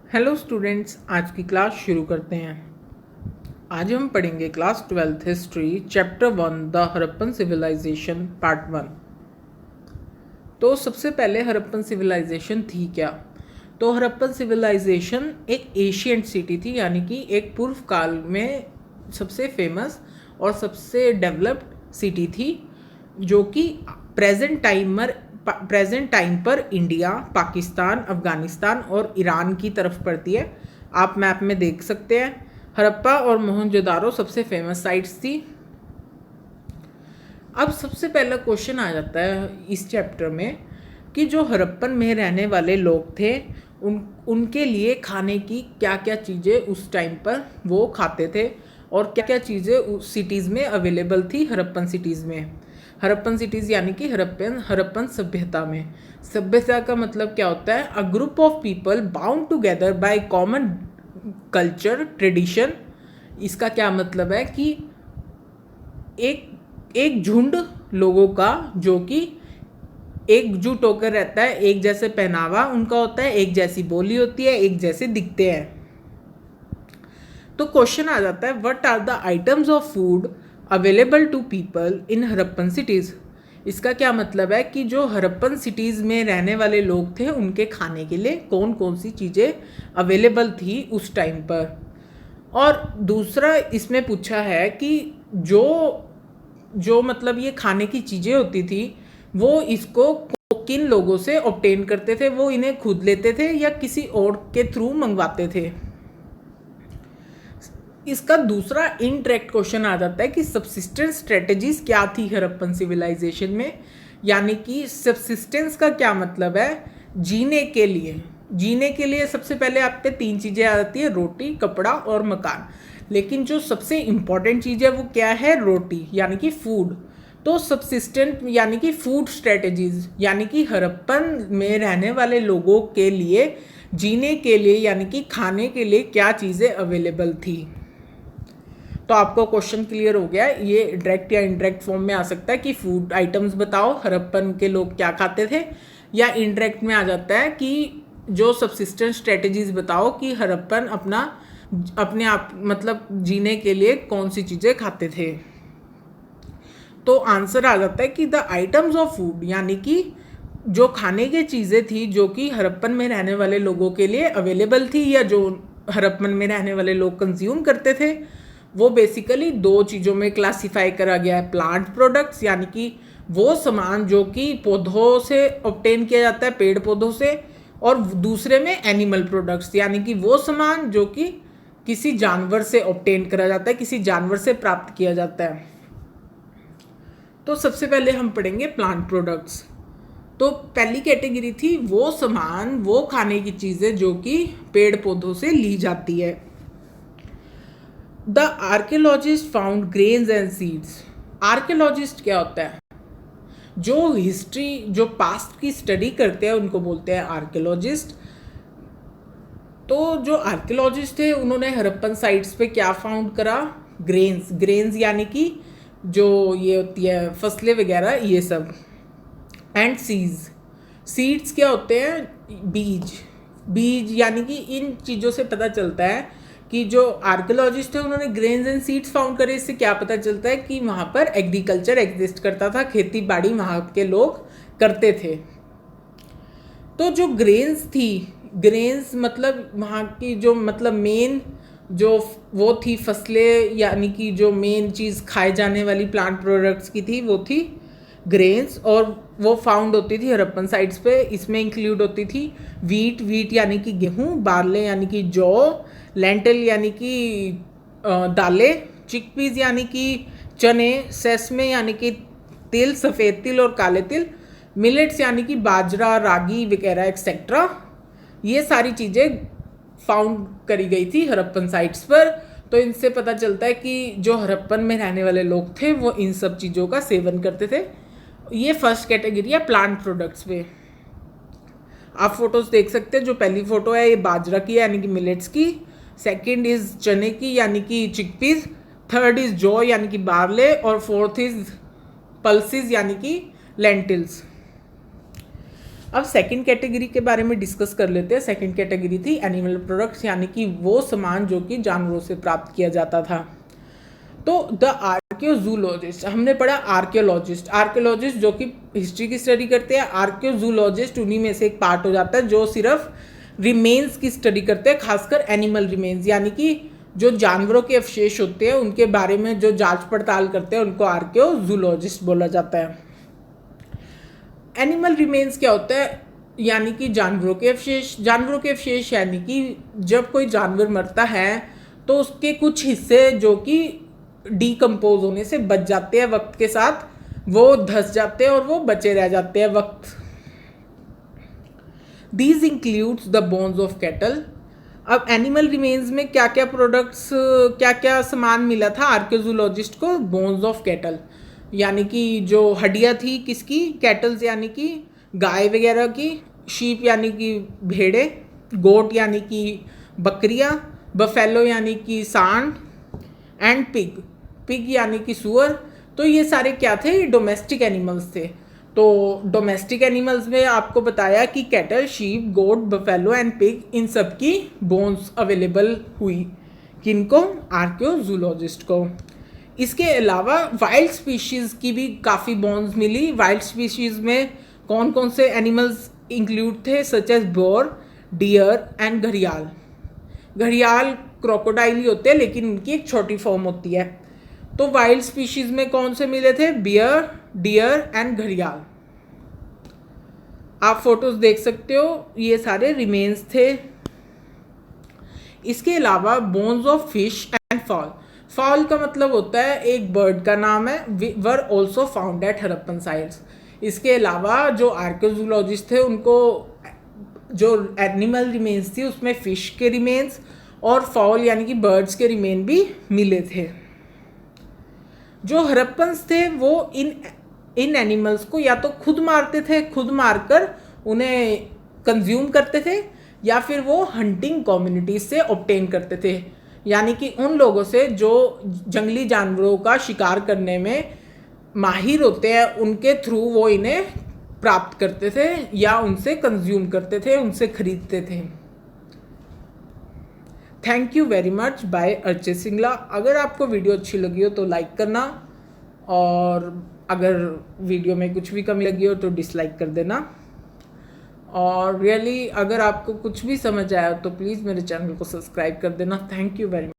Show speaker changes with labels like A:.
A: Hello students, आज की class शुरू करते हैं। आज हम पढ़ेंगे class 12th history chapter 1 the Harappan civilization part 1। तो सबसे पहले हड़प्पन सिविलाइजेशन थी क्या? तो हड़प्पन सिविलाइजेशन एक एशियंट सिटी थी, यानी कि एक पूर्व काल में सबसे फेमस और सबसे डेवलप्ड सिटी थी, जो कि प्रेजेंट टाइम पर इंडिया, पाकिस्तान, अफ़गानिस्तान और ईरान की तरफ पड़ती है। आप मैप में देख सकते हैं। हड़प्पा और मोहनजोदारो सबसे फेमस साइट्स थी। अब सबसे पहला क्वेश्चन आ जाता है इस चैप्टर में कि जो हड़प्पन में रहने वाले लोग थे उनके लिए खाने की क्या क्या चीज़ें उस टाइम पर वो खाते थे और क्या क्या चीज़ें उस सिटीज़ में अवेलेबल थी। हड़प्पन सिटीज़ में, हड़प्पन सिटीज़ यानी कि हड़प्पन सभ्यता में। सभ्यता का मतलब क्या होता है? A group of people bound together by common culture tradition. इसका क्या मतलब है कि एक झुंड लोगों का जो कि एकजुट होकर रहता है, एक जैसे पहनावा उनका होता है, एक जैसी बोली होती है, एक जैसे दिखते हैं। तो क्वेश्चन आ जाता है, what are the items of food available to people in Harappan cities. इसका क्या मतलब है कि जो हड़प्पन सिटीज़ में रहने वाले लोग थे उनके खाने के लिए कौन कौन सी चीज़ें अवेलेबल थी उस टाइम पर। और दूसरा इसमें पूछा है कि जो जो मतलब ये खाने की चीज़ें होती थी वो इसको किन लोगों से ऑब्टेन करते थे, वो इन्हें खुद लेते थे या किसी और के थ्रू मंगवाते थे। इसका दूसरा इनडायरेक्ट क्वेश्चन आ जाता है कि सब्सिस्टेंस स्ट्रेटजीज क्या थी हड़प्पन सिविलाइजेशन में। यानी कि सब्सिस्टेंस का क्या मतलब है? जीने के लिए सबसे पहले आपके तीन चीज़ें आ जाती है, रोटी, कपड़ा और मकान। लेकिन जो सबसे इम्पॉर्टेंट चीज़ है वो क्या है? रोटी, यानी कि फूड। तो सब्सिस्टेंट यानी कि फूड स्ट्रेटजीज, यानी कि हड़प्पन में रहने वाले लोगों के लिए जीने के लिए यानी कि खाने के लिए क्या चीज़ें अवेलेबल थी। तो आपको क्वेश्चन क्लियर हो गया। ये डायरेक्ट या इनडायरेक्ट फॉर्म में आ सकता है कि फूड आइटम्स बताओ हड़प्पन के लोग क्या खाते थे, या इनडायरेक्ट में आ जाता है कि जो सब्सिस्टेंस स्ट्रेटजीज बताओ कि हड़प्पन अपने आप मतलब जीने के लिए कौन सी चीज़ें खाते थे। तो आंसर आ जाता है कि द आइटम्स ऑफ फूड, यानी कि जो खाने की चीज़ें थी जो कि हड़प्पन में रहने वाले लोगों के लिए अवेलेबल थी या जो हड़प्पन में रहने वाले लोग कंज्यूम करते थे, वो बेसिकली दो चीज़ों में क्लासिफाई करा गया है। प्लांट प्रोडक्ट्स, यानी कि वो सामान जो कि पौधों से ऑब्टेन किया जाता है, पेड़ पौधों से, और दूसरे में एनिमल प्रोडक्ट्स, यानी कि वो सामान जो कि किसी जानवर से ऑब्टेन करा जाता है, किसी जानवर से प्राप्त किया जाता है। तो सबसे पहले हम पढ़ेंगे प्लांट प्रोडक्ट्स। तो पहली कैटेगरी थी वो सामान, वो खाने की चीज़ें जो कि पेड़ पौधों से ली जाती है। The archaeologist found grains and seeds. Archaeologist क्या होता है? जो हिस्ट्री, जो पास्ट की स्टडी करते हैं उनको बोलते हैं आर्कियोलॉजिस्ट। तो जो आर्कियोलॉजिस्ट थे उन्होंने हड़प्पन साइट्स पे क्या फाउंड करा? ग्रेन्स यानी कि जो ये होती है फसलें वगैरह, ये सब। एंड सीड्स क्या होते हैं? बीज यानी कि इन चीज़ों से पता चलता है कि जो आर्कियोलॉजिस्ट है उन्होंने ग्रेन्स एंड सीड्स फाउंड करे। इससे क्या पता चलता है कि वहाँ पर एग्रीकल्चर एग्जिस्ट करता था, खेती बाड़ी वहाँ के लोग करते थे। तो जो ग्रेन्स मतलब वहाँ की जो मतलब मेन जो वो थी फसलें, यानी कि जो मेन चीज़ खाए जाने वाली प्लांट प्रोडक्ट्स की थी वो थी ग्रेन्स, और वो फाउंड होती थी हड़प्पन साइट्स पे। इसमें इंक्लूड होती थी वीट यानी कि गेहूँ, बार्ले यानी कि जौ, लेंटिल यानी कि दालें, चिकपीज यानी कि चने, सेसमे यानी कि तिल, सफ़ेद तिल और काले तिल, मिलेट्स यानी कि बाजरा, रागी वगैरह एक्सेट्रा। ये सारी चीज़ें फाउंड करी गई थी हड़प्पन साइट्स पर। तो इनसे पता चलता है कि जो हड़प्पन में रहने वाले लोग थे वो इन सब चीज़ों का सेवन करते थे। ये फर्स्ट कैटेगरी है प्लांट प्रोडक्ट्स पे। आप फोटोज देख सकते हैं। जो पहली फोटो है ये बाजरा की है यानी कि मिलेट्स की, सेकंड इज चने की यानी कि चिकपीज, थर्ड इज जौ यानी कि बार्ले, और फोर्थ इज पल्सिस यानी कि लेंटिल्स। अब सेकंड कैटेगरी के बारे में डिस्कस कर लेते हैं। सेकंड कैटेगरी थी एनिमल प्रोडक्ट्स, यानी कि वो सामान जो कि जानवरों से प्राप्त किया जाता था। तो द आर्कियोजूलॉजिस्ट, हमने पढ़ा आर्कियोलॉजिस्ट। आर्कियोलॉजिस्ट जो कि हिस्ट्री की स्टडी करते हैं, आर्कियोजूलॉजिस्ट उन्हीं में से एक पार्ट हो जाता है जो सिर्फ रिमेन्स की स्टडी करते हैं, खासकर एनिमल रिमेन्स, यानी कि जो जानवरों के अवशेष होते हैं उनके बारे में जो जांच पड़ताल करते हैं उनको आर्कियोजूलॉजिस्ट बोला जाता है। एनिमल रिमेन्स क्या होता है, यानी कि जानवरों के अवशेष। जानवरों के अवशेष यानी कि जब कोई जानवर मरता है तो उसके कुछ हिस्से जो कि डीकम्पोज होने से बच जाते हैं वक्त के साथ, वो धंस जाते हैं और वो बचे रह जाते हैं वक्त। These includes the bones of cattle. अब एनिमल रिमेन्स में क्या क्या प्रोडक्ट्स, क्या क्या सामान मिला था आर्कियोजूलॉजिस्ट को? बोन्स ऑफ कैटल, यानी कि जो हड्डियाँ थी किसकी? कैटल्स यानी कि गाय वगैरह की, शीप यानी कि भेड़े, गोट यानी कि बकरियाँ, बफेलो यानी कि सांड, एंड पिग, पिग यानी कि सुअर। तो ये सारे क्या थे? ये डोमेस्टिक एनिमल्स थे। तो डोमेस्टिक एनिमल्स में आपको बताया कि cattle, sheep, goat, buffalo and pig, इन सब की बोन्स अवेलेबल हुई। किनको? आर्कियोजूलॉजिस्ट को। इसके अलावा वाइल्ड स्पीशीज़ की भी काफ़ी बोन्स मिली। वाइल्ड स्पीशीज़ में कौन कौन से एनिमल्स इंक्लूड थे? Such as boar, deer and घड़ियाल। घड़ियाल क्रोकोडाइल ही होते हैं लेकिन उनकी एक छोटी फॉर्म होती है। तो वाइल्ड स्पीशीज में कौन से मिले थे? बियर, डियर एंड घड़ियाल। आप फोटोज देख सकते हो, ये सारे रिमेन्स थे। इसके अलावा bones of fish and fall. Fall का मतलब होता है एक बर्ड का नाम है, were also found at Harappan sites. इसके अलावा जो आर्कियोजूलॉजिस्ट थे उनको जो एनिमल रिमेन्स थी उसमें फिश के रिमेन्स और फॉल यानी कि बर्ड्स के रिमेन भी मिले थे। जो हड़प्पन्स थे वो इन एनिमल्स को या तो खुद मारते थे, खुद मारकर उन्हें कंज्यूम करते थे, या फिर वो हंटिंग कम्युनिटीज से ऑब्टेन करते थे, यानी कि उन लोगों से जो जंगली जानवरों का शिकार करने में माहिर होते हैं उनके थ्रू वो इन्हें प्राप्त करते थे या उनसे कंज्यूम करते थे, उनसे खरीदते थे। Thank you very much, bye Archit Singla. अगर आपको वीडियो अच्छी लगी हो तो लाइक करना, और अगर वीडियो में कुछ भी कमी लगी हो तो डिसलाइक कर देना। और रियली अगर आपको कुछ भी समझ आया तो प्लीज़ मेरे चैनल को सब्सक्राइब कर देना। Thank you very much.